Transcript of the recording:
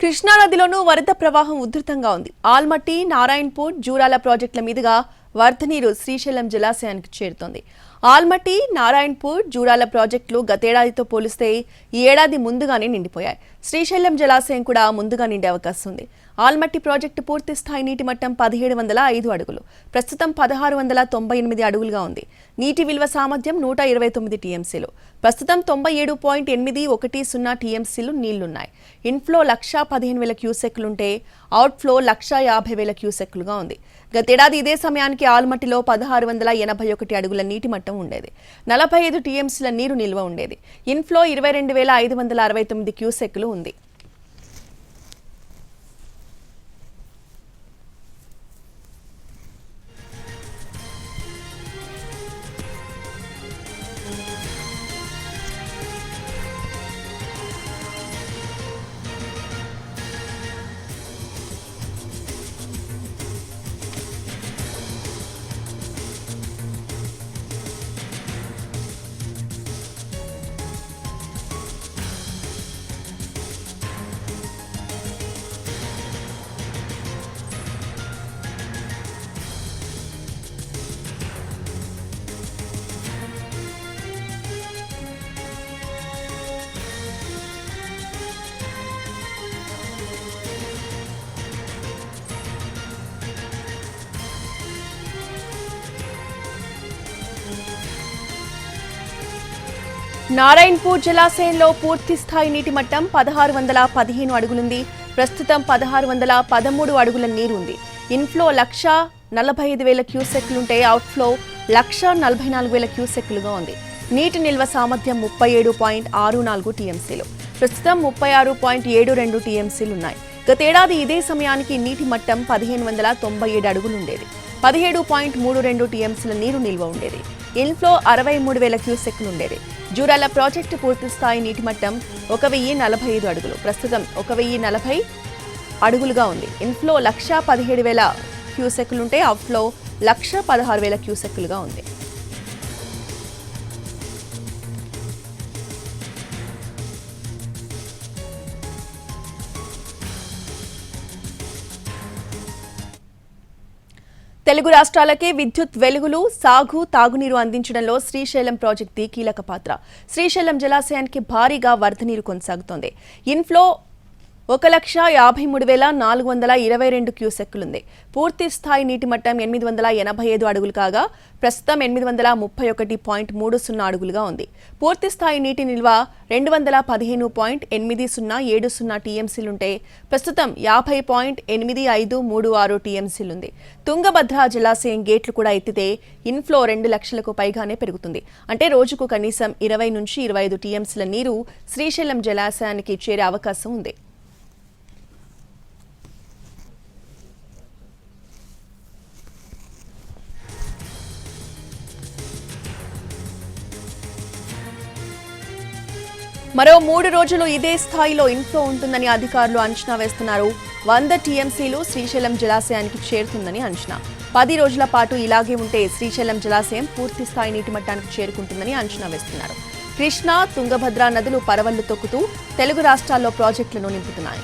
కృష్ణా నదిలోనూ వరద ప్రవాహం ఉధృతంగా ఉంది. ఆల్మట్టి, నారాయణపూర్, జూరాల ప్రాజెక్టుల మీదుగా వరద నీరు శ్రీశైలం జలాశయానికి చేరుతోంది. ఆల్మట్టి, నారాయణపూర్, జూరాల ప్రాజెక్టులు గతేడాదితో పోలిస్తే ఈ ఏడాది ముందుగానే నిండిపోయాయి. శ్రీశైలం జలాశయం కూడా ముందుగా నిండే అవకాశం ఉంది. ఆల్మట్టి ప్రాజెక్టు పూర్తి స్థాయి నీటి మట్టం 1705 అడుగులు, ప్రస్తుతం 1698 అడుగులుగా ఉంది. నీటి విలువ సామర్థ్యం 129 టీఎంసీలు, ప్రస్తుతం 97.810 టీఎంసీలు నీళ్లున్నాయి. ఇన్ఫ్లో 1,15,000 క్యూసెక్లుంటే అవుట్ఫ్లో 1,50,000 క్యూసెక్లుగా ఉంది. గతేడాది ఇదే సమయానికి ఆల్మట్టిలో 1681 అడుగుల నీటి మట్టం ఉండేది. 45 టీఎంసీల నీరు నిల్వ ఉండేది. ఇన్ఫ్లో 22,569 క్యూసెక్లు ఉంది. నారాయణపూర్ జలాశయంలో పూర్తి స్థాయి నీటి మట్టం 1615 అడుగులుంది. ప్రస్తుతం 1613 అడుగుల నీరు ఉంది. ఇన్ఫ్లో 1,45,000 క్యూసెక్లుంటే అవుట్ఫ్లో 1,44,000 క్యూసెక్లుగా ఉంది. నీటి నిల్వ సామర్థ్యం 37.64 టీఎంసీలు, ప్రస్తుతం 36.72 టీఎంసీలున్నాయి. గతేడాది ఇదే సమయానికి నీటి మట్టం 1,597 అడుగులుండేది. 17.32 టీఎంసీల నీరు నిల్వ ఉండేది. ఇన్ఫ్లో 63,000 క్యూసెక్లుండేది. జూరాల ప్రాజెక్టు పూర్తి స్థాయి నీటి మట్టం 1,045 అడుగులు, ప్రస్తుతం 1,040 అడుగులుగా ఉంది. ఇన్ఫ్లో 1,17,000 క్యూసెక్లుంటే అవుట్ఫ్లో 1,16,000 క్యూసెక్లుగా ఉంది. తెలుగు రాష్ట్రాలకే విద్యుత్ వెలుగులు, సాగు, తాగునీరు అందించడంలో శ్రీశైలం ప్రాజెక్టు కీలక పాత్ర. శ్రీశైలం జలాశయానికి భారీగా వరద నీరు కొనసాగుతోంది. ఇన్ఫ్లో 1,53,422 క్యూసెక్లుంది. పూర్తి స్థాయి నీటి మట్టం 885 అడుగులు కాగా ప్రస్తుతం 831.30 అడుగులుగా ఉంది. పూర్తి స్థాయి నీటి నిల్వ 215.8070 టీఎంసీలుంటే ప్రస్తుతం 50.8536 టీఎంసీలుంది. తుంగభద్ర జలాశయం గేట్లు కూడా ఎత్తితే ఇన్ఫ్లో 2 లక్షలకు పైగానే పెరుగుతుంది. అంటే రోజుకు కనీసం 20 నుంచి 25 టీఎంసీల నీరు శ్రీశైలం జలాశయానికి చేరే అవకాశం ఉంది. మరో 3 రోజులు ఇదే స్థాయిలో ఇన్ఫ్లో ఉంటుందని అధికారులు అంచనా వేస్తున్నారు. 100 టీఎంసీలు శ్రీశైలం జలాశయానికి చేరుతుందని అంచనా. 10 రోజుల పాటు ఇలాగే ఉంటే శ్రీశైలం జలాశయం పూర్తి స్థాయి నీటి మట్టానికి చేరుకుంటుందని అంచనా వేస్తున్నారు. కృష్ణా, తుంగభద్ర నదులు పరవళ్లు తొక్కుతూ తెలుగు రాష్ట్రాల్లో ప్రాజెక్టులను నింపుతున్నాయి.